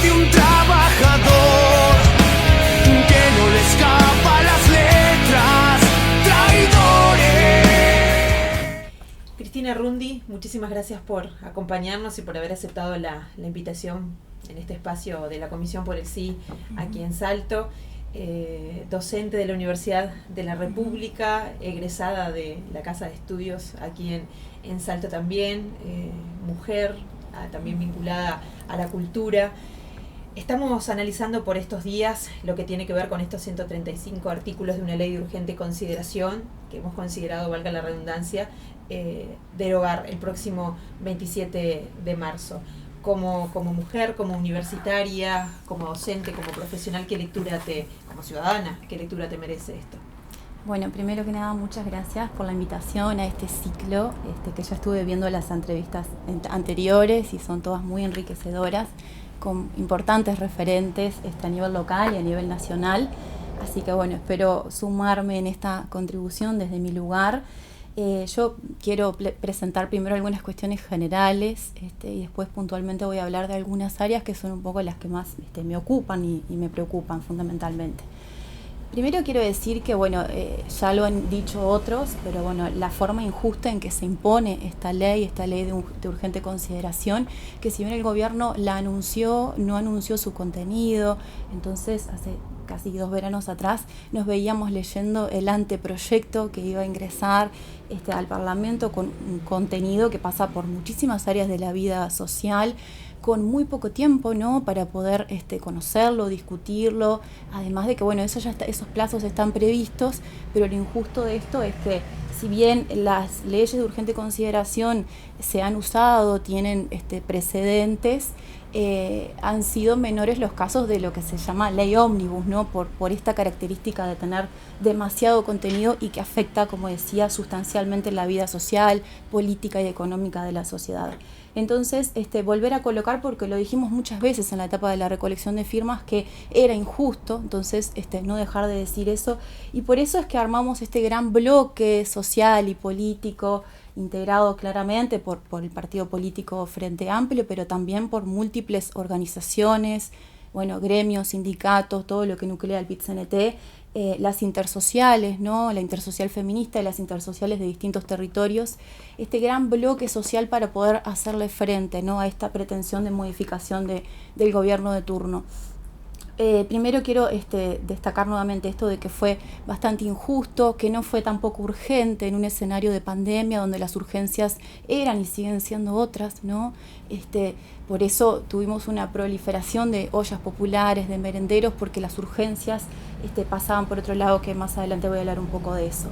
de un trabajador que no le escapa las letras, traidores. Cristina Rundi, muchísimas gracias por acompañarnos y por haber aceptado la invitación en este espacio de la Comisión por el Sí aquí en Salto. Docente de la Universidad de la República, egresada de la Casa de Estudios aquí en Salto también, mujer, también vinculada a la cultura. Estamos analizando por estos días lo que tiene que ver con estos 135 artículos de una ley de urgente consideración que hemos considerado, valga la redundancia, derogar el próximo 27 de marzo. Como mujer, como universitaria, como docente, como profesional, como ciudadana, ¿qué lectura te merece esto? Bueno, primero que nada, muchas gracias por la invitación a este ciclo, que ya estuve viendo las entrevistas anteriores y son todas muy enriquecedoras, con importantes referentes a nivel local y a nivel nacional. Así que bueno, espero sumarme en esta contribución desde mi lugar. Yo quiero presentar primero algunas cuestiones generales y después puntualmente voy a hablar de algunas áreas que son un poco las que más me ocupan y me preocupan fundamentalmente. Primero quiero decir que, bueno, ya lo han dicho otros, pero bueno, la forma injusta en que se impone esta ley de urgente consideración, que si bien el gobierno la anunció, no anunció su contenido. Entonces, hace casi 2 veranos atrás, nos veíamos leyendo el anteproyecto que iba a ingresar al Parlamento con un contenido que pasa por muchísimas áreas de la vida social, con muy poco tiempo, ¿no?, para poder conocerlo, discutirlo, además de que, bueno, esos plazos están previstos, pero lo injusto de esto es que si bien las leyes de urgente consideración se han usado, tienen precedentes, han sido menores los casos de lo que se llama ley ómnibus, ¿no?, por esta característica de tener demasiado contenido y que afecta, como decía, sustancialmente la vida social, política y económica de la sociedad. Entonces, volver a colocar, porque lo dijimos muchas veces en la etapa de la recolección de firmas, que era injusto, entonces no dejar de decir eso, y por eso es que armamos este gran bloque social y político, integrado claramente por el partido político Frente Amplio, pero también por múltiples organizaciones, bueno, gremios, sindicatos, todo lo que nuclea el PIT-CNT, las intersociales, ¿no?, la intersocial feminista y las intersociales de distintos territorios, este gran bloque social para poder hacerle frente, ¿no?, a esta pretensión de modificación del gobierno de turno. Primero quiero destacar nuevamente esto de que fue bastante injusto, que no fue tampoco urgente en un escenario de pandemia donde las urgencias eran y siguen siendo otras, ¿no? Por eso tuvimos una proliferación de ollas populares, de merenderos, porque las urgencias pasaban por otro lado, que más adelante voy a hablar un poco de eso.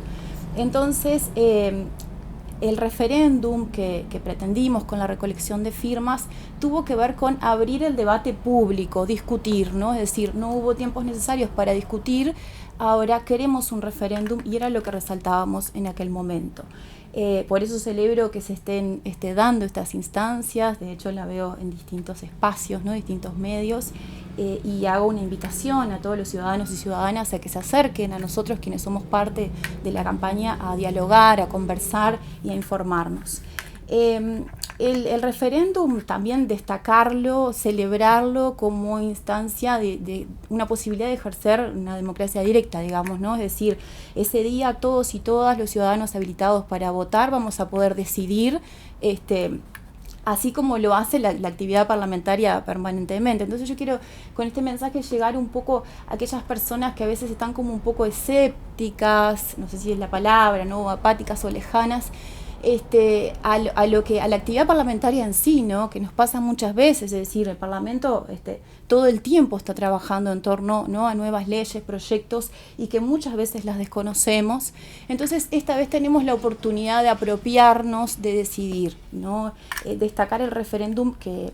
Entonces, el referéndum que pretendimos con la recolección de firmas tuvo que ver con abrir el debate público, discutir, ¿no? Es decir, no hubo tiempos necesarios para discutir, ahora queremos un referéndum y era lo que resaltábamos en aquel momento. Por eso celebro que se estén dando estas instancias, de hecho la veo en distintos espacios, ¿no?, distintos medios, y hago una invitación a todos los ciudadanos y ciudadanas a que se acerquen a nosotros, quienes somos parte de la campaña, a dialogar, a conversar y a informarnos. El referéndum también destacarlo, celebrarlo como instancia de una posibilidad de ejercer una democracia directa, digamos, ¿no? Es decir, ese día todos y todas los ciudadanos habilitados para votar vamos a poder decidir, así como lo hace la actividad parlamentaria permanentemente. Entonces yo quiero con este mensaje llegar un poco a aquellas personas que a veces están como un poco escépticas, no sé si es la palabra, ¿no?, apáticas o lejanas, a la actividad parlamentaria en sí, ¿no?, que nos pasa muchas veces. Es decir, el Parlamento todo el tiempo está trabajando en torno, ¿no?, a nuevas leyes, proyectos, y que muchas veces las desconocemos. Entonces, esta vez tenemos la oportunidad de apropiarnos, de decidir, ¿no?, destacar el referéndum que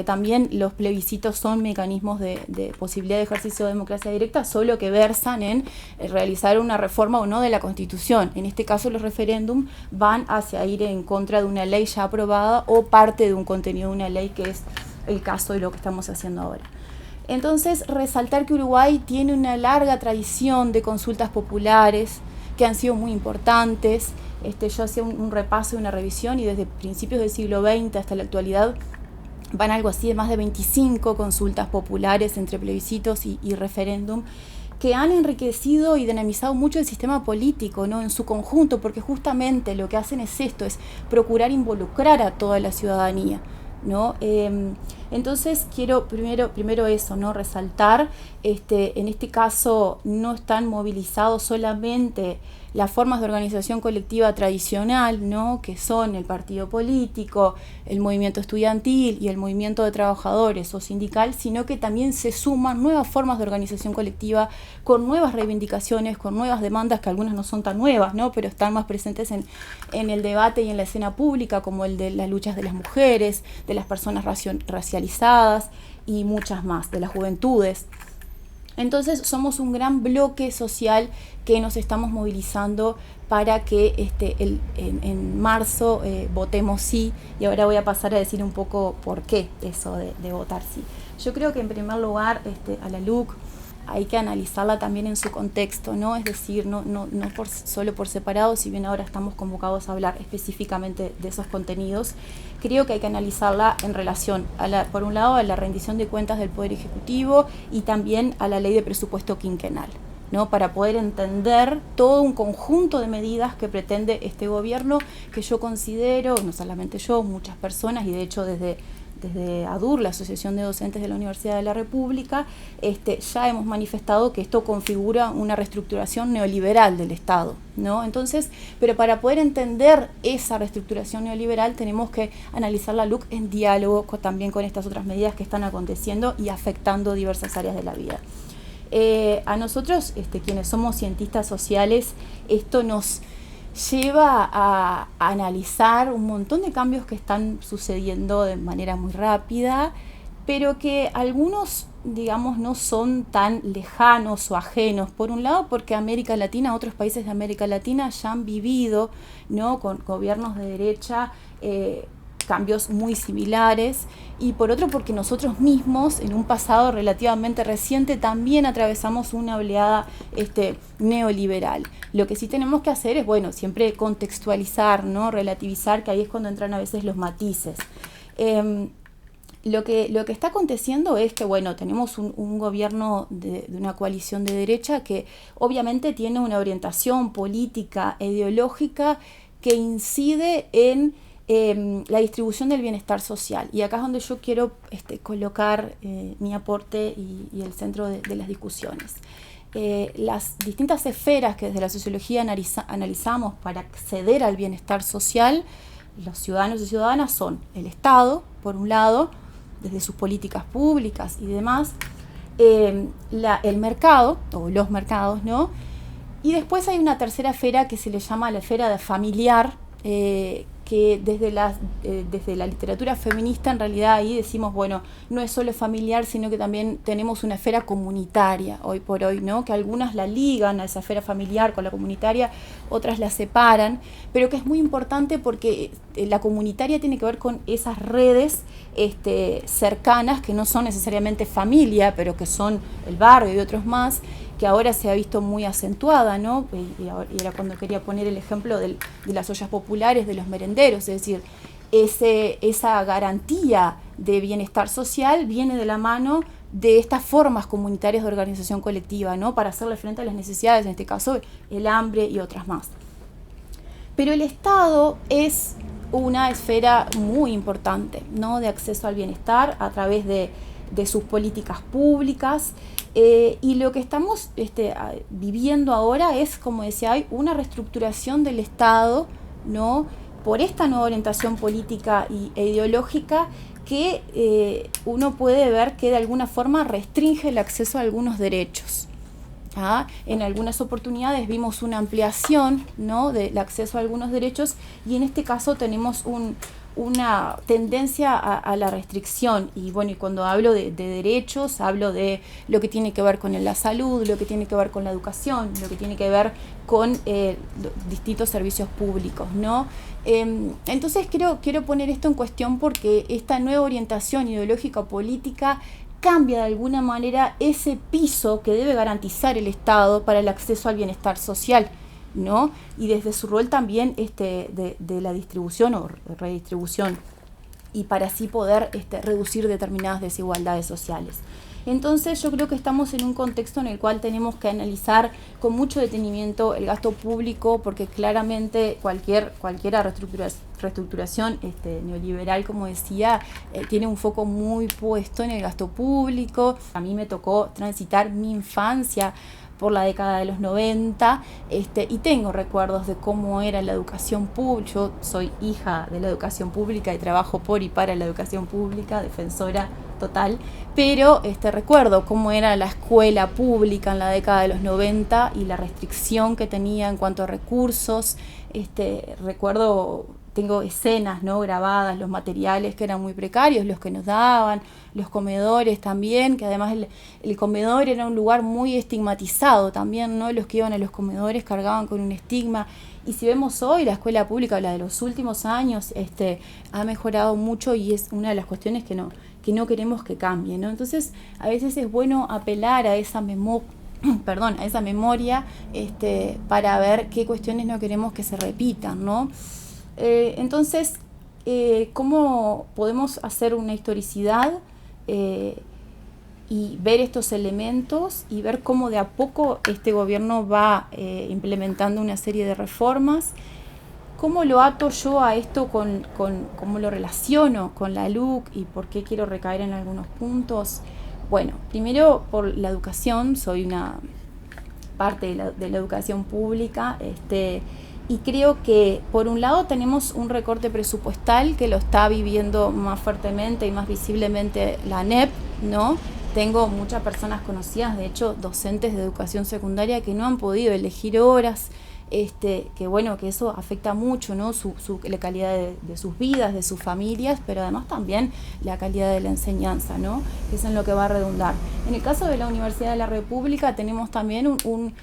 también los plebiscitos son mecanismos de posibilidad de ejercicio de democracia directa, solo que versan en realizar una reforma o no de la Constitución. En este caso, los referéndum van hacia ir en contra de una ley ya aprobada o parte de un contenido de una ley, que es el caso de lo que estamos haciendo ahora. Entonces, resaltar que Uruguay tiene una larga tradición de consultas populares que han sido muy importantes. Yo hacía un repaso y una revisión, y desde principios del siglo XX hasta la actualidad van algo así de más de 25 consultas populares entre plebiscitos y referéndum, que han enriquecido y dinamizado mucho el sistema político, ¿no? En su conjunto, porque justamente lo que hacen es esto, es procurar involucrar a toda la ciudadanía, ¿no? Entonces quiero primero eso, ¿no? Resaltar, en este caso no están movilizados solamente las formas de organización colectiva tradicional, ¿no? Que son el partido político, el movimiento estudiantil y el movimiento de trabajadores o sindical, sino que también se suman nuevas formas de organización colectiva con nuevas reivindicaciones, con nuevas demandas que algunas no son tan nuevas, ¿no? Pero están más presentes en el debate y en la escena pública, como el de las luchas de las mujeres, de las personas racializadas y muchas más, de las juventudes. Entonces somos un gran bloque social que nos estamos movilizando para que en marzo votemos sí, y ahora voy a pasar a decir un poco por qué eso de votar sí. Yo creo que en primer lugar a la LUC hay que analizarla también en su contexto, ¿no? Es decir, no solo por separado, si bien ahora estamos convocados a hablar específicamente de esos contenidos. Creo que hay que analizarla en relación, por un lado, a la rendición de cuentas del Poder Ejecutivo y también a la ley de presupuesto quinquenal, ¿no? Para poder entender todo un conjunto de medidas que pretende este gobierno, que yo considero, no solamente yo, muchas personas, y de hecho desde ADUR, la Asociación de Docentes de la Universidad de la República, ya hemos manifestado que esto configura una reestructuración neoliberal del Estado, ¿no? Entonces, pero para poder entender esa reestructuración neoliberal tenemos que analizar la LUC en diálogo también con estas otras medidas que están aconteciendo y afectando diversas áreas de la vida. A nosotros, quienes somos cientistas sociales, esto nos lleva a analizar un montón de cambios que están sucediendo de manera muy rápida, pero que algunos, digamos, no son tan lejanos o ajenos. Por un lado, porque América Latina, otros países de América Latina ya han vivido, ¿no? Con gobiernos de derecha, cambios muy similares, y por otro porque nosotros mismos en un pasado relativamente reciente también atravesamos una oleada neoliberal. Lo que sí tenemos que hacer es, bueno, siempre contextualizar, ¿no? Relativizar, que ahí es cuando entran a veces los matices. Lo que está aconteciendo es que, bueno, tenemos un gobierno de una coalición de derecha que obviamente tiene una orientación política e ideológica que incide en la distribución del bienestar social. Y acá es donde yo quiero colocar mi aporte y el centro de las discusiones. Las distintas esferas que desde la sociología analizamos para acceder al bienestar social, los ciudadanos y ciudadanas son el Estado, por un lado, desde sus políticas públicas y demás, el mercado, o los mercados, ¿no? Y después hay una tercera esfera que se le llama la esfera de familiar, que desde la literatura feminista en realidad ahí decimos, bueno, no es solo familiar, sino que también tenemos una esfera comunitaria hoy por hoy, ¿no? Que algunas la ligan a esa esfera familiar con la comunitaria, otras la separan, pero que es muy importante porque la comunitaria tiene que ver con esas redes cercanas que no son necesariamente familia, pero que son el barrio y otros más, que ahora se ha visto muy acentuada, ¿no? Y era cuando quería poner el ejemplo de las ollas populares, de los merenderos, es decir, esa garantía de bienestar social viene de la mano de estas formas comunitarias de organización colectiva, ¿no? Para hacerle frente a las necesidades, en este caso el hambre y otras más. Pero el Estado es una esfera muy importante, ¿no? De acceso al bienestar a través de sus políticas públicas, y lo que estamos viviendo ahora es, como decía, hay una reestructuración del Estado, ¿no? Por esta nueva orientación política e ideológica que uno puede ver que de alguna forma restringe el acceso a algunos derechos. En algunas oportunidades vimos una ampliación, ¿no? Del acceso a algunos derechos, y en este caso tenemos una tendencia a la restricción. Y bueno, y cuando hablo de derechos, hablo de lo que tiene que ver con la salud, lo que tiene que ver con la educación, lo que tiene que ver con distintos servicios públicos, ¿no? Entonces quiero poner esto en cuestión porque esta nueva orientación ideológica política cambia de alguna manera ese piso que debe garantizar el Estado para el acceso al bienestar social, ¿no? Y desde su rol también de la distribución o redistribución y para así poder reducir determinadas desigualdades sociales. Entonces yo creo que estamos en un contexto en el cual tenemos que analizar con mucho detenimiento el gasto público, porque claramente cualquier reestructuración neoliberal, como decía, tiene un foco muy puesto en el gasto público. A mí me tocó transitar mi infancia por la década de los 90, y tengo recuerdos de cómo era la educación pública. Yo soy hija de la educación pública y trabajo por y para la educación pública, defensora total, pero recuerdo cómo era la escuela pública en la década de los 90 y la restricción que tenía en cuanto a recursos. Recuerdo, tengo escenas, ¿no?, grabadas, los materiales que eran muy precarios, los que nos daban, los comedores también, que además el comedor era un lugar muy estigmatizado también, ¿no? Los que iban a los comedores cargaban con un estigma. Y si vemos hoy, la escuela pública, la de los últimos años, ha mejorado mucho y es una de las cuestiones que no queremos que cambie, ¿no? Entonces, a veces es bueno apelar a esa memoria, para ver qué cuestiones no queremos que se repitan, ¿no? Entonces, ¿cómo podemos hacer una historicidad y ver estos elementos y ver cómo de a poco este gobierno va implementando una serie de reformas? ¿Cómo lo ato yo a esto cómo lo relaciono con la LUC y por qué quiero recaer en algunos puntos? Bueno, primero por la educación, soy una parte de la educación pública, y creo que por un lado tenemos un recorte presupuestal que lo está viviendo más fuertemente y más visiblemente la ANEP, ¿no? Tengo muchas personas conocidas, de hecho docentes de educación secundaria, que no han podido elegir horas, que bueno, que eso afecta mucho, ¿no? La calidad de sus vidas, de sus familias, pero además también la calidad de la enseñanza, ¿no?, que es en lo que va a redundar. En el caso de la Universidad de la República tenemos también un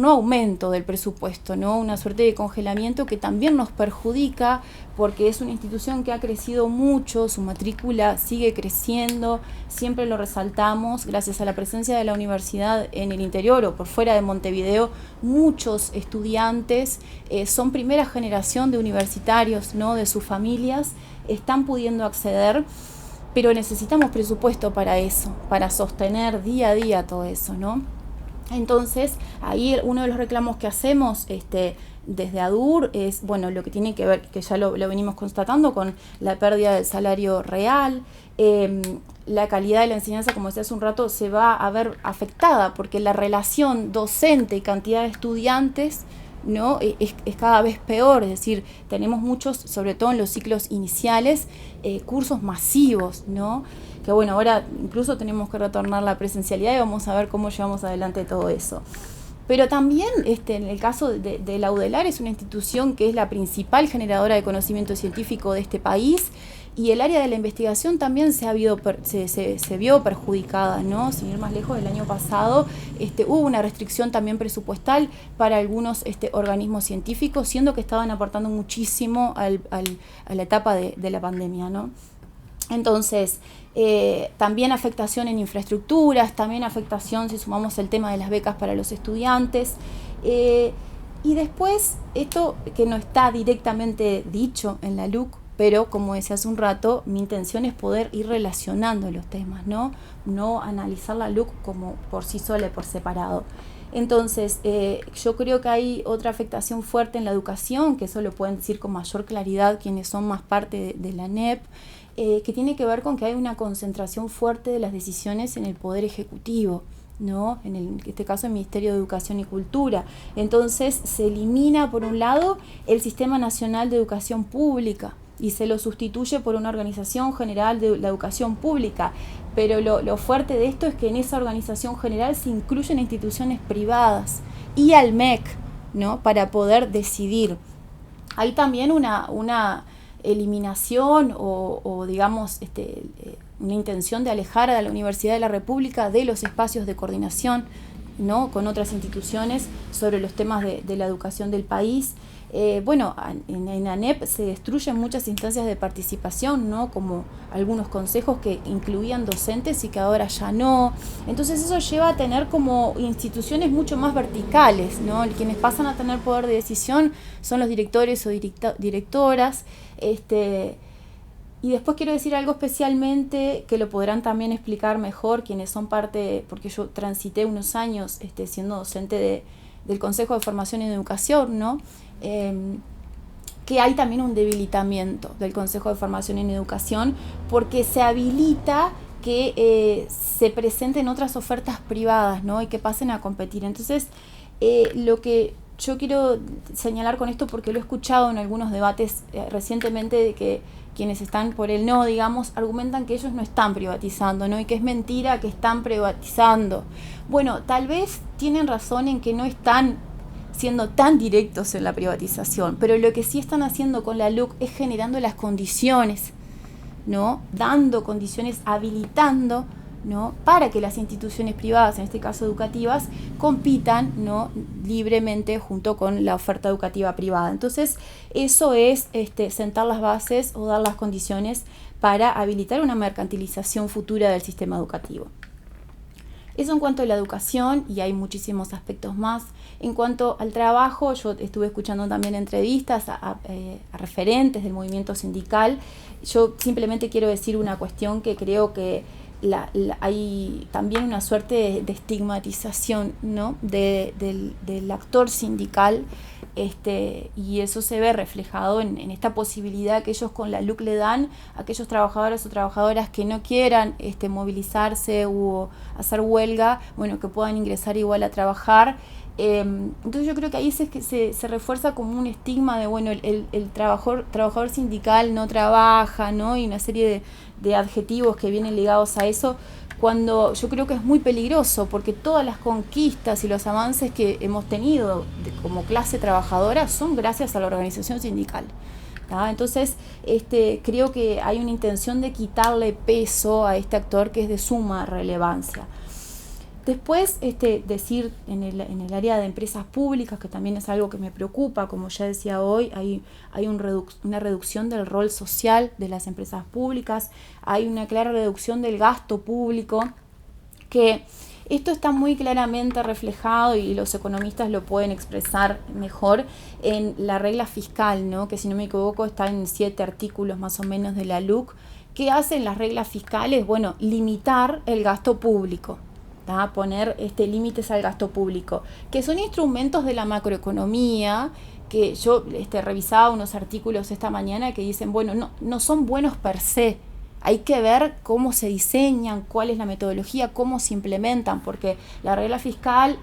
no aumento del presupuesto, ¿no?, una suerte de congelamiento que también nos perjudica, porque es una institución que ha crecido mucho, su matrícula sigue creciendo, siempre lo resaltamos, gracias a la presencia de la universidad en el interior o por fuera de Montevideo, muchos estudiantes son primera generación de universitarios, ¿no?, de sus familias, están pudiendo acceder, pero necesitamos presupuesto para eso, para sostener día a día todo eso, ¿no? Entonces, ahí uno de los reclamos que hacemos desde ADUR es, bueno, lo que tiene que ver, que ya lo venimos constatando, con la pérdida del salario real. La calidad de la enseñanza, como decía hace un rato, se va a ver afectada, porque la relación docente y cantidad de estudiantes, ¿no?, es cada vez peor. Es decir, tenemos muchos, sobre todo en los ciclos iniciales, cursos masivos, ¿no?, que bueno, ahora incluso tenemos que retornar la presencialidad y vamos a ver cómo llevamos adelante todo eso. Pero también en el caso de la UDELAR, es una institución que es la principal generadora de conocimiento científico de este país, y el área de la investigación también se vio perjudicada, ¿no? Sin ir más lejos, el año pasado hubo una restricción también presupuestal para algunos organismos científicos, siendo que estaban aportando muchísimo a la etapa de la pandemia, ¿no? Entonces, también afectación en infraestructuras, también afectación si sumamos el tema de las becas para los estudiantes. Y después, esto que no está directamente dicho en la LUC, pero como decía hace un rato, mi intención es poder ir relacionando los temas, ¿no? No analizar la LUC como por sí sola y por separado. Entonces, yo creo que hay otra afectación fuerte en la educación, que eso lo pueden decir con mayor claridad quienes son más parte de la ANEP, que tiene que ver con que hay una concentración fuerte de las decisiones en el Poder Ejecutivo, ¿no? En este caso el Ministerio de Educación y Cultura. Entonces se elimina, por un lado, el Sistema Nacional de Educación Pública y se lo sustituye por una Organización General de la Educación Pública. Pero lo fuerte de esto es que en esa organización general se incluyen instituciones privadas y al MEC, ¿no?, para poder decidir. Hay también una eliminación o digamos, una intención de alejar a la Universidad de la República de los espacios de coordinación, ¿no?, con otras instituciones sobre los temas de la educación del país. Bueno, en ANEP se destruyen muchas instancias de participación, ¿no?, como algunos consejos que incluían docentes y que ahora ya no. Entonces eso lleva a tener como instituciones mucho más verticales, ¿no? Quienes pasan a tener poder de decisión son los directores o directoras, Y después quiero decir algo especialmente que lo podrán también explicar mejor quienes son parte, porque yo transité unos años siendo docente del Consejo de Formación en Educación, ¿no? Que hay también un debilitamiento del Consejo de Formación en Educación porque se habilita que se presenten otras ofertas privadas, ¿no? Y que pasen a competir. Entonces, lo que yo quiero señalar con esto, porque lo he escuchado en algunos debates recientemente, de que quienes están por el no, digamos, argumentan que ellos no están privatizando, ¿no? Y que es mentira que están privatizando. Bueno, tal vez tienen razón en que no están siendo tan directos en la privatización, pero lo que sí están haciendo con la LUC es generando las condiciones, ¿no? Dando condiciones, habilitando, ¿no? Para que las instituciones privadas, en este caso educativas, compitan, ¿no? Libremente junto con la oferta educativa privada. Entonces, eso es sentar las bases o dar las condiciones para habilitar una mercantilización futura del sistema educativo. Eso en cuanto a la educación, y hay muchísimos aspectos más. En cuanto al trabajo, yo estuve escuchando también entrevistas a referentes del movimiento sindical. Yo simplemente quiero decir una cuestión que creo que hay también una suerte de estigmatización, ¿no? del actor sindical, y eso se ve reflejado en esta posibilidad que ellos con la LUC le dan a aquellos trabajadores o trabajadoras que no quieran movilizarse o hacer huelga, bueno, que puedan ingresar igual a trabajar. Entonces yo creo que ahí se refuerza como un estigma de, bueno, el trabajador sindical no trabaja, ¿no? Y una serie de adjetivos que vienen ligados a eso, cuando yo creo que es muy peligroso, porque todas las conquistas y los avances que hemos tenido como clase trabajadora son gracias a la organización sindical. ¿tá? Entonces, creo que hay una intención de quitarle peso a este actor que es de suma relevancia. Después, decir en el área de empresas públicas, que también es algo que me preocupa, como ya decía hoy, hay una reducción del rol social de las empresas públicas, hay una clara reducción del gasto público, que esto está muy claramente reflejado y los economistas lo pueden expresar mejor en la regla fiscal, ¿no? Que si no me equivoco está en 7 artículos más o menos de la LUC. ¿Qué hacen las reglas fiscales? Bueno, limitar el gasto público. Poner límites al gasto público, que son instrumentos de la macroeconomía, que yo revisaba unos artículos esta mañana que dicen, bueno, no son buenos per se, hay que ver cómo se diseñan, cuál es la metodología, cómo se implementan, porque la regla fiscal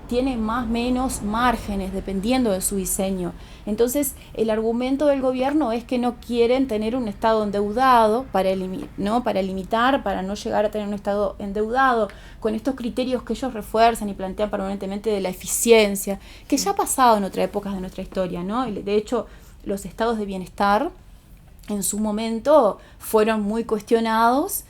tiene más o menos márgenes dependiendo de su diseño. Entonces, el argumento del gobierno es que no quieren tener un Estado endeudado para limitar, para no llegar a tener un Estado endeudado, con estos criterios que ellos refuerzan y plantean permanentemente de la eficiencia, que ya ha pasado en otras épocas de nuestra historia, ¿no? De hecho, los estados de bienestar en su momento fueron muy cuestionados,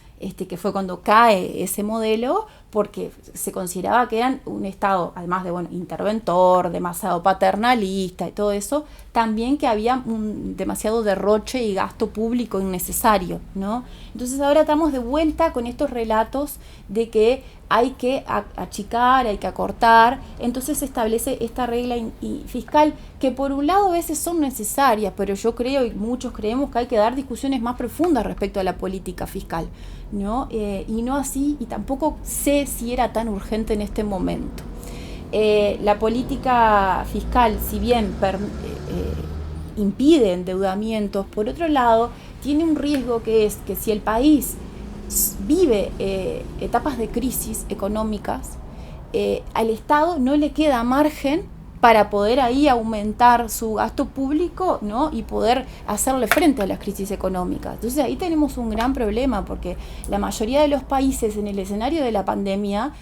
que fue cuando cae ese modelo, porque se consideraba que eran un Estado, además de interventor, demasiado paternalista y todo eso, también que había un demasiado derroche y gasto público innecesario, ¿no? Entonces ahora estamos de vuelta con estos relatos de que hay que achicar, hay que acortar. Entonces se establece esta regla fiscal que por un lado a veces son necesarias, pero yo creo y muchos creemos que hay que dar discusiones más profundas respecto a la política fiscal, ¿no? Y no así, y tampoco sé si era tan urgente en este momento. La política fiscal, si bien impide endeudamientos, por otro lado tiene un riesgo, que es que si el país vive etapas de crisis económicas, al Estado no le queda margen para poder ahí aumentar su gasto público, ¿no? Y poder hacerle frente a las crisis económicas. Entonces ahí tenemos un gran problema, porque la mayoría de los países en el escenario de la pandemia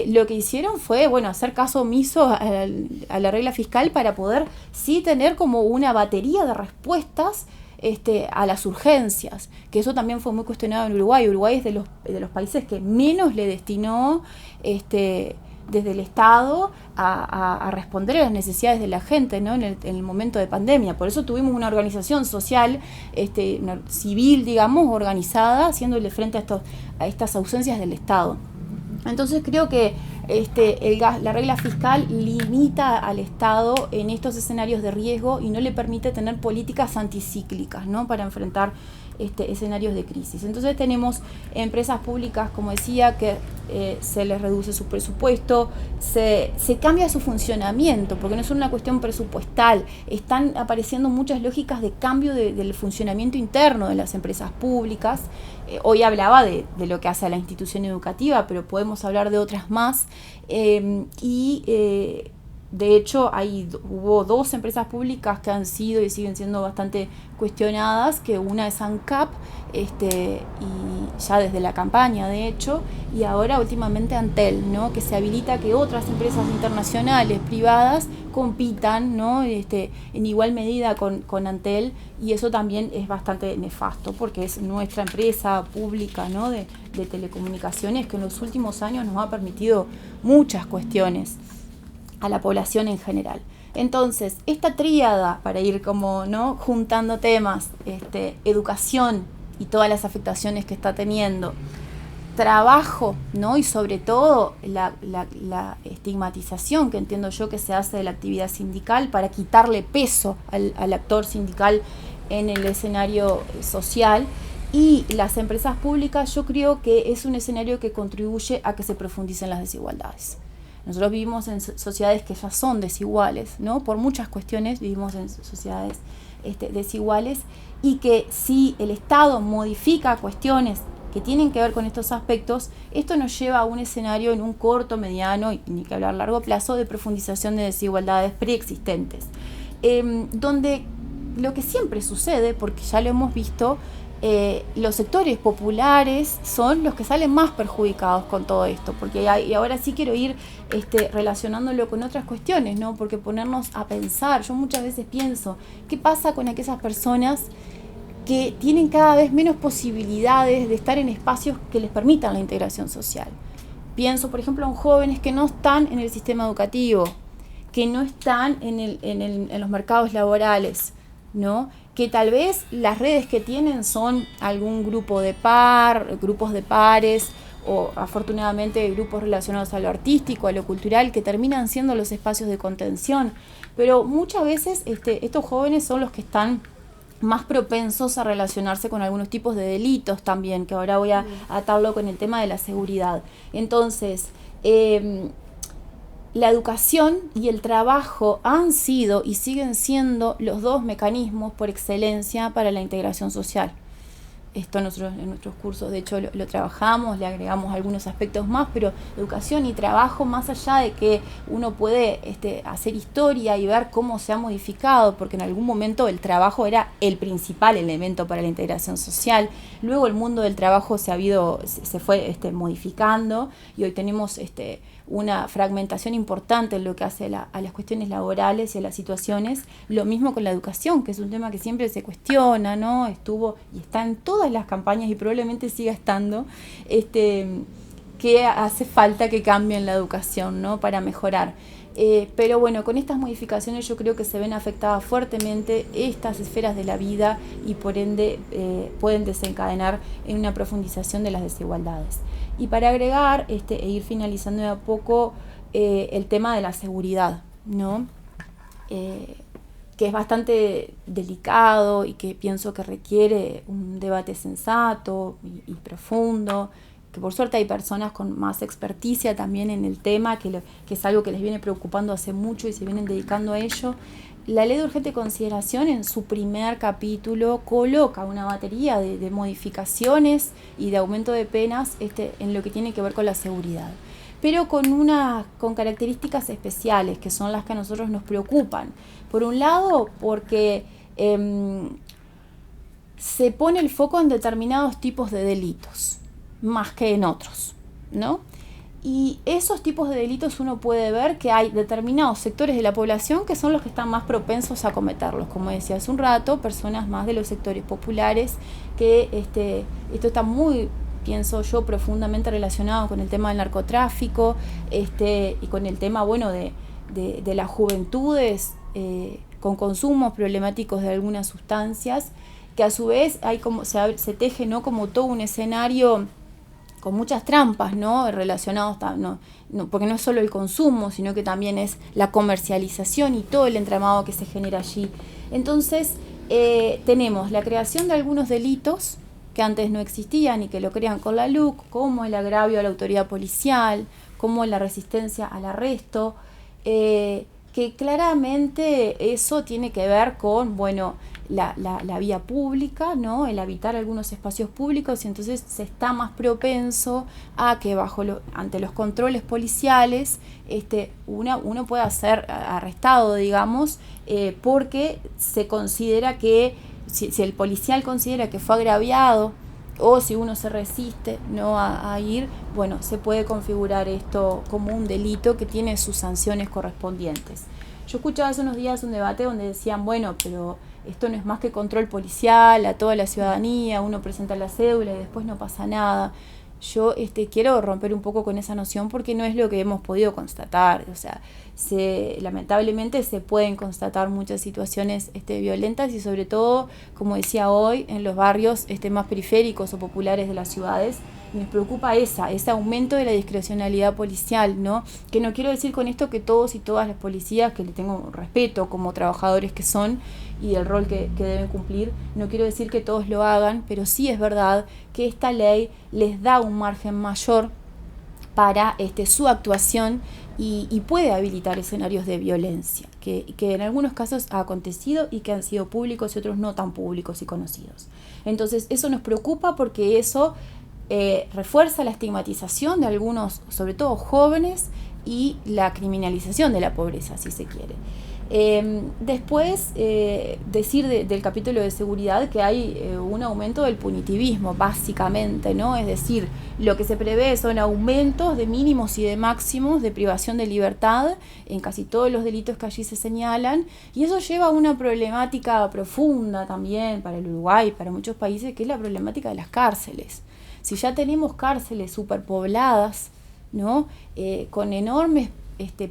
lo que hicieron fue, hacer caso omiso a la regla fiscal para poder sí tener como una batería de respuestas a las urgencias, que eso también fue muy cuestionado en Uruguay. Uruguay es de los países que menos le destinó desde el Estado a responder a las necesidades de la gente, ¿no? en el momento de pandemia. Por eso tuvimos una organización social, civil, digamos, organizada, haciéndole frente a estas ausencias del Estado. Entonces creo que la regla fiscal limita al Estado en estos escenarios de riesgo y no le permite tener políticas anticíclicas, ¿no? Para enfrentar escenarios de crisis. Entonces tenemos empresas públicas, como decía, que se les reduce su presupuesto, se cambia su funcionamiento, porque no es una cuestión presupuestal, están apareciendo muchas lógicas de cambio del funcionamiento interno de las empresas públicas. Hoy hablaba de lo que hace a la institución educativa, pero podemos hablar de otras más, de hecho, hubo 2 empresas públicas que han sido y siguen siendo bastante cuestionadas, que una es ANCAP, y ya desde la campaña, de hecho, y ahora últimamente Antel, ¿no? Que se habilita que otras empresas internacionales privadas compitan, ¿no? En igual medida con Antel, y eso también es bastante nefasto, porque es nuestra empresa pública, ¿no? de telecomunicaciones, que en los últimos años nos ha permitido muchas cuestiones a la población en general. Entonces, esta tríada, para ir como, ¿no? juntando temas, educación y todas las afectaciones que está teniendo, trabajo, ¿no? Y sobre todo la estigmatización que entiendo yo que se hace de la actividad sindical para quitarle peso al actor sindical en el escenario social, y las empresas públicas, yo creo que es un escenario que contribuye a que se profundicen las desigualdades. Nosotros vivimos en sociedades que ya son desiguales, ¿no? Por muchas cuestiones vivimos en sociedades desiguales, y que si el Estado modifica cuestiones que tienen que ver con estos aspectos, esto nos lleva a un escenario en un corto, mediano y ni que hablar largo plazo de profundización de desigualdades preexistentes. Donde lo que siempre sucede, porque ya lo hemos visto, los sectores populares son los que salen más perjudicados con todo esto, porque y ahora sí quiero ir relacionándolo con otras cuestiones, ¿no? Porque ponernos a pensar, yo muchas veces pienso, ¿qué pasa con aquellas personas que tienen cada vez menos posibilidades de estar en espacios que les permitan la integración social? Pienso, por ejemplo, en jóvenes que no están en el sistema educativo, que no están en los mercados laborales, ¿no? Que tal vez las redes que tienen son algún grupos de pares, o afortunadamente grupos relacionados a lo artístico, a lo cultural, que terminan siendo los espacios de contención. Pero muchas veces estos jóvenes son los que están más propensos a relacionarse con algunos tipos de delitos también, que ahora voy a atarlo con el tema de la seguridad. Entonces, la educación y el trabajo han sido y siguen siendo los 2 mecanismos por excelencia para la integración social. Esto nosotros en nuestros cursos, de hecho, lo trabajamos, le agregamos algunos aspectos más, pero educación y trabajo, más allá de que uno puede hacer historia y ver cómo se ha modificado, porque en algún momento el trabajo era el principal elemento para la integración social. Luego el mundo del trabajo se fue modificando, y hoy tenemos una fragmentación importante en lo que hace a las cuestiones laborales y a las situaciones. Lo mismo con la educación, que es un tema que siempre se cuestiona, ¿no? Estuvo y está en todas las campañas y probablemente siga estando, que hace falta que cambien la educación, ¿no? Para mejorar. Pero bueno, con estas modificaciones yo creo que se ven afectadas fuertemente estas esferas de la vida, y por ende pueden desencadenar en una profundización de las desigualdades. Y para agregar e ir finalizando de a poco, el tema de la seguridad, ¿no? Que es bastante delicado y que pienso que requiere un debate sensato y profundo, que por suerte hay personas con más experticia también en el tema, que es algo que les viene preocupando hace mucho y se vienen dedicando a ello. La Ley de Urgente Consideración, en su primer capítulo, coloca una batería de modificaciones y de aumento de penas en lo que tiene que ver con la seguridad, pero con características especiales, que son las que a nosotros nos preocupan. Por un lado, porque se pone el foco en determinados tipos de delitos, más que en otros, ¿no? Y esos tipos de delitos uno puede ver que hay determinados sectores de la población que son los que están más propensos a cometerlos. Como decía hace un rato, personas más de los sectores populares, que esto está muy, pienso yo, profundamente relacionado con el tema del narcotráfico, y con el tema, bueno, de las juventudes con consumos problemáticos de algunas sustancias, que a su vez se teje, ¿no? Como todo un escenario con muchas trampas, ¿no? Relacionados, porque no es solo el consumo, sino que también es la comercialización y todo el entramado que se genera allí. Entonces, tenemos la creación de algunos delitos que antes no existían y que lo crean con la LUC, como el agravio a la autoridad policial, como la resistencia al arresto, que claramente eso tiene que ver con, bueno, la vía pública, ¿no? El habitar algunos espacios públicos, y entonces se está más propenso a que ante los controles policiales uno pueda ser arrestado, digamos, porque se considera que si el policial considera que fue agraviado, o si uno se resiste no a ir, bueno, se puede configurar esto como un delito que tiene sus sanciones correspondientes. Yo escuchaba hace unos días un debate donde decían, bueno, pero esto no es más que control policial a toda la ciudadanía, uno presenta la cédula y después no pasa nada. Yo quiero romper un poco con esa noción porque no es lo que hemos podido constatar. O sea, lamentablemente se pueden constatar muchas situaciones violentas, y sobre todo, como decía hoy, en los barrios más periféricos o populares de las ciudades. Me preocupa ese aumento de la discrecionalidad policial, ¿no? Que no quiero decir con esto que todos y todas las policías, que le tengo respeto como trabajadores que son y el rol que deben cumplir, no quiero decir que todos lo hagan, pero sí es verdad que esta ley les da un margen mayor para su actuación y puede habilitar escenarios de violencia, que en algunos casos ha acontecido y que han sido públicos y otros no tan públicos y conocidos. Entonces eso nos preocupa porque eso refuerza la estigmatización de algunos, sobre todo jóvenes, y la criminalización de la pobreza, si se quiere. Después, decir del capítulo de seguridad que hay un aumento del punitivismo, básicamente, ¿no? Es decir, lo que se prevé son aumentos de mínimos y de máximos de privación de libertad en casi todos los delitos que allí se señalan, y eso lleva a una problemática profunda también para el Uruguay y para muchos países, que es la problemática de las cárceles. Si ya tenemos cárceles superpobladas, ¿no? Con enormes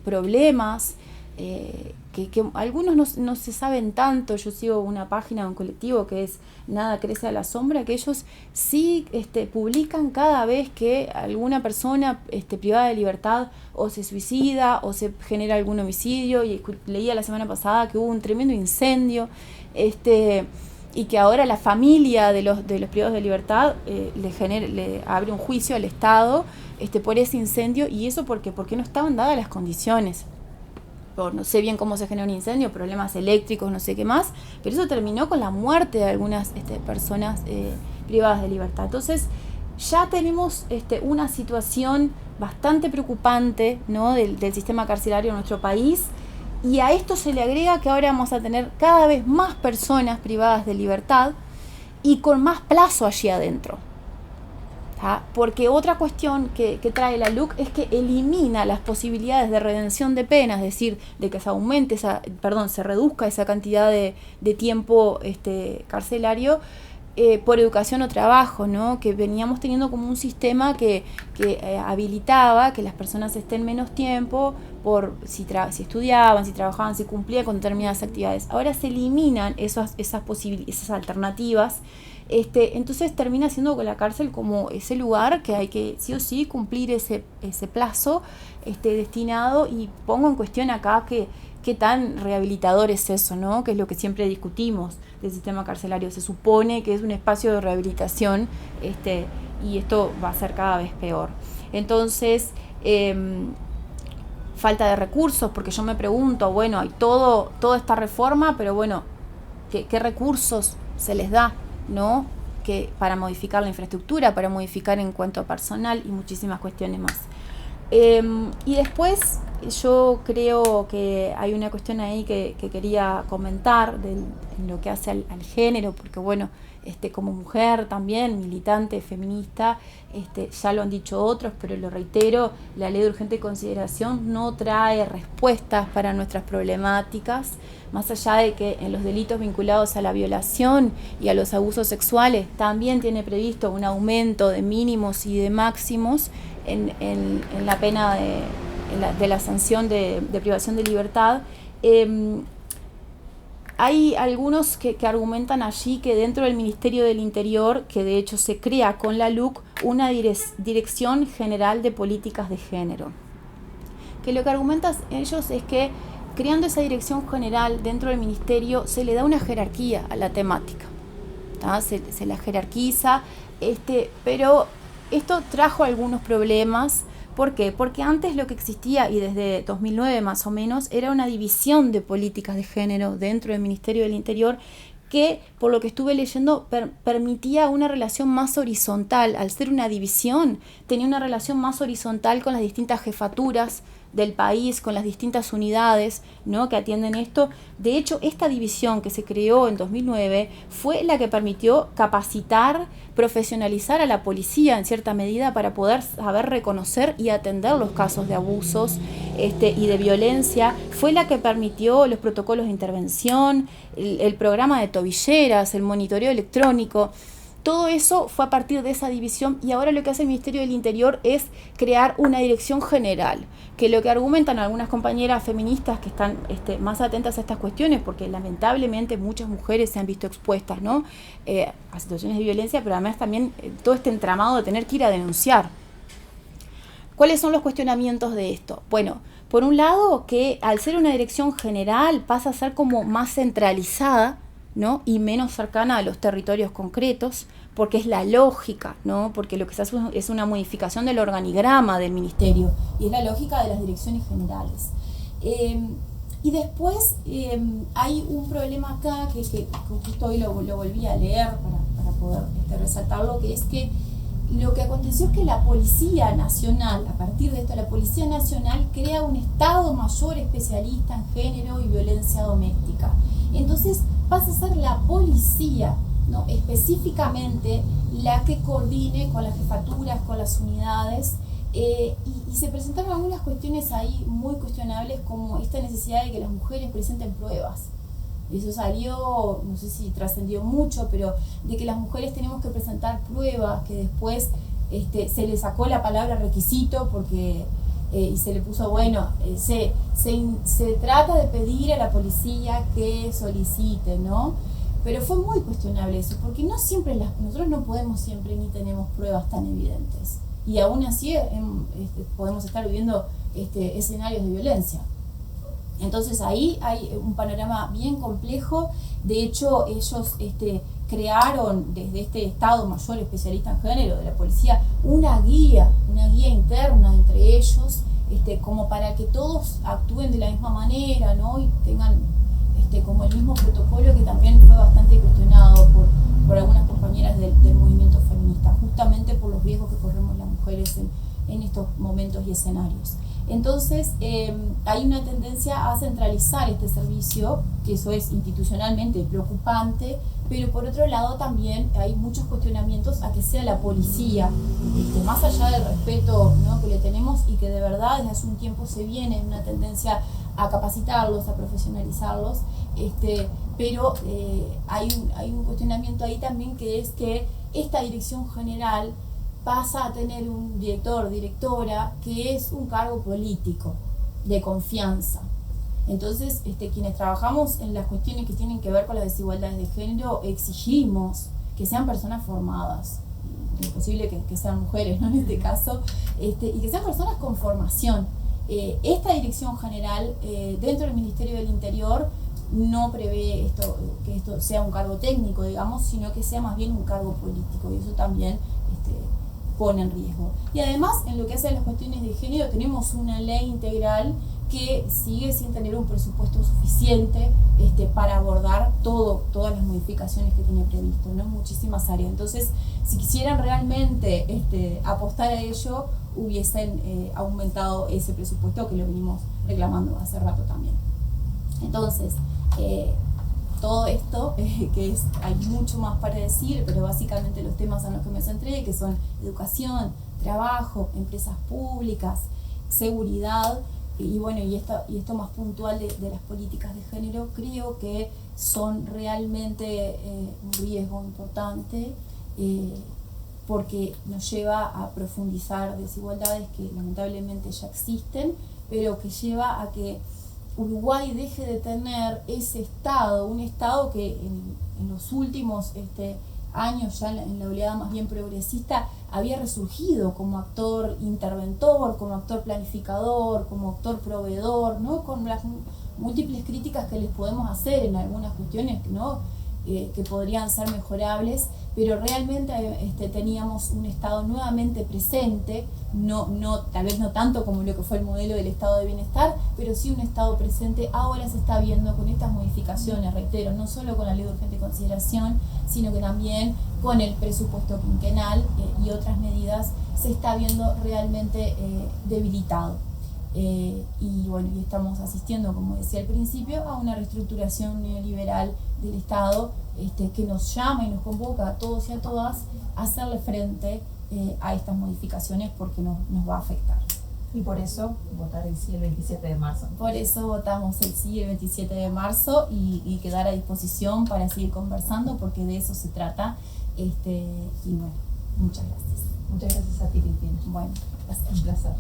problemas, que algunos no se saben tanto. Yo sigo una página de un colectivo que es Nada Crece a la Sombra, que ellos sí publican cada vez que alguna persona privada de libertad o se suicida o se genera algún homicidio, y leía la semana pasada que hubo un tremendo incendio, y que ahora la familia de los privados de libertad le abre un juicio al Estado por ese incendio, y eso porque no estaban dadas las condiciones. No sé bien cómo se genera un incendio, problemas eléctricos, no sé qué más, pero eso terminó con la muerte de algunas personas privadas de libertad. Entonces ya tenemos una situación bastante preocupante, ¿no? del sistema carcelario en nuestro país, y a esto se le agrega que ahora vamos a tener cada vez más personas privadas de libertad y con más plazo allí adentro. Porque otra cuestión que trae la LUC es que elimina las posibilidades de redención de pena, es decir, de que se reduzca esa cantidad de tiempo carcelario por educación o trabajo, ¿no? Que veníamos teniendo como un sistema que habilitaba que las personas estén menos tiempo por si estudiaban, si trabajaban, si cumplían con determinadas actividades. Ahora se eliminan esas alternativas. Entonces termina siendo con la cárcel como ese lugar que hay que sí o sí cumplir ese plazo destinado, y pongo en cuestión acá qué tan rehabilitador es eso, ¿no? Que es lo que siempre discutimos del sistema carcelario. Se supone que es un espacio de rehabilitación, y esto va a ser cada vez peor. Entonces, falta de recursos, porque yo me pregunto, bueno, hay toda esta reforma, pero bueno, ¿qué recursos se les da, ¿no? Que para modificar la infraestructura, para modificar en cuanto a personal y muchísimas cuestiones más. Y después yo creo que hay una cuestión ahí que quería comentar en lo que hace al género, porque bueno, como mujer también, militante, feminista, ya lo han dicho otros, pero lo reitero, la ley de urgente consideración no trae respuestas para nuestras problemáticas, más allá de que en los delitos vinculados a la violación y a los abusos sexuales también tiene previsto un aumento de mínimos y de máximos en la pena de la sanción de privación de libertad. Hay algunos que argumentan allí que dentro del Ministerio del Interior, que de hecho se crea con la LUC, una Dirección General de Políticas de Género, que lo que argumentan ellos es que creando esa dirección general dentro del ministerio se le da una jerarquía a la temática, ¿tá? Se la jerarquiza, pero esto trajo algunos problemas. ¿Por qué? Porque antes lo que existía, y desde 2009 más o menos, era una división de políticas de género dentro del Ministerio del Interior que, por lo que estuve leyendo, permitía una relación más horizontal. Al ser una división, tenía una relación más horizontal con las distintas jefaturas del país, con las distintas unidades, ¿no?, que atienden esto. De hecho, esta división que se creó en 2009 fue la que permitió capacitar, profesionalizar a la policía en cierta medida para poder saber reconocer y atender los casos de abusos y de violencia. Fue la que permitió los protocolos de intervención, el programa de tobilleras, el monitoreo electrónico. Todo eso fue a partir de esa división, y ahora lo que hace el Ministerio del Interior es crear una dirección general, que lo que argumentan algunas compañeras feministas que están más atentas a estas cuestiones, porque lamentablemente muchas mujeres se han visto expuestas, ¿no?, a situaciones de violencia, pero además también todo este entramado de tener que ir a denunciar. ¿Cuáles son los cuestionamientos de esto? Bueno, por un lado, que al ser una dirección general pasa a ser como más centralizada, ¿no?, y menos cercana a los territorios concretos, porque es la lógica, ¿no?, porque lo que se hace es una modificación del organigrama del ministerio, y es la lógica de las direcciones generales. Y después hay un problema acá, que justo hoy lo volví a leer para poder resaltarlo, que es que lo que aconteció es que la Policía Nacional, a partir de esto, la Policía Nacional crea un Estado Mayor especialista en género y violencia doméstica. Entonces pasa a ser la policía, ¿no?, específicamente la que coordine con las jefaturas, con las unidades, y se presentaron algunas cuestiones ahí muy cuestionables, como esta necesidad de que las mujeres presenten pruebas. Eso salió, no sé si trascendió mucho, pero de que las mujeres tenemos que presentar pruebas, que después se le sacó la palabra requisito porque y se le puso, bueno, se trata de pedir a la policía que solicite, ¿no? Pero fue muy cuestionable eso, porque no siempre nosotros no podemos siempre ni tenemos pruebas tan evidentes, y aún así podemos estar viviendo escenarios de violencia. Entonces ahí hay un panorama bien complejo. De hecho, ellos crearon desde este Estado Mayor especialista en género de la policía una guía interna entre ellos, como para que todos actúen de la misma manera, ¿no?, y tengan como el mismo protocolo, que también fue bastante cuestionado por algunas compañeras del movimiento feminista, justamente por los riesgos que corremos las mujeres en estos momentos y escenarios. Entonces hay una tendencia a centralizar este servicio, que eso es institucionalmente preocupante, pero por otro lado también hay muchos cuestionamientos a que sea la policía, más allá del respeto, ¿no?, que le tenemos, y que de verdad desde hace un tiempo se viene una tendencia a capacitarlos, a profesionalizarlos, pero hay un cuestionamiento ahí también, que es que esta dirección general pasa a tener un director, directora, que es un cargo político de confianza. Entonces, quienes trabajamos en las cuestiones que tienen que ver con las desigualdades de género, exigimos que sean personas formadas, es posible que sean mujeres, ¿no?, en este caso, y que sean personas con formación. Esta dirección general dentro del Ministerio del Interior no prevé que esto sea un cargo técnico, digamos, sino que sea más bien un cargo político, y eso también pone en riesgo. Y además, en lo que hace a las cuestiones de género, tenemos una ley integral que sigue sin tener un presupuesto suficiente para abordar todas las modificaciones que tiene previsto, ¿no?, en muchísimas áreas. Entonces, si quisieran realmente apostar a ello, hubiesen aumentado ese presupuesto, que lo venimos reclamando hace rato también. Entonces, todo esto, hay mucho más para decir, pero básicamente los temas a los que me centré, que son educación, trabajo, empresas públicas, seguridad, y bueno, y esto más puntual de las políticas de género, creo que son realmente un riesgo importante, porque nos lleva a profundizar desigualdades que lamentablemente ya existen, pero que lleva a que Uruguay deje de tener ese Estado, un Estado que en los últimos años, ya en la oleada más bien progresista, había resurgido como actor interventor, como actor planificador, como actor proveedor, ¿no?, con múltiples críticas que les podemos hacer en algunas cuestiones, ¿no? Que podrían ser mejorables, pero realmente teníamos un Estado nuevamente presente, tal vez no tanto como lo que fue el modelo del Estado de Bienestar, pero sí un Estado presente. Ahora se está viendo con estas modificaciones, reitero, no solo con la Ley de Urgente Consideración, sino que también con el presupuesto quinquenal y otras medidas, se está viendo realmente debilitado. Y bueno, y estamos asistiendo, como decía al principio, a una reestructuración neoliberal del Estado que nos llama y nos convoca a todos y a todas a hacerle frente a estas modificaciones, porque nos va a afectar. Y por eso votar el sí el 27 de marzo. Por eso votamos el sí el 27 de marzo y quedar a disposición para seguir conversando, porque de eso se trata. Y bueno, muchas gracias. Muchas gracias a ti, Cristina. Bueno, un placer.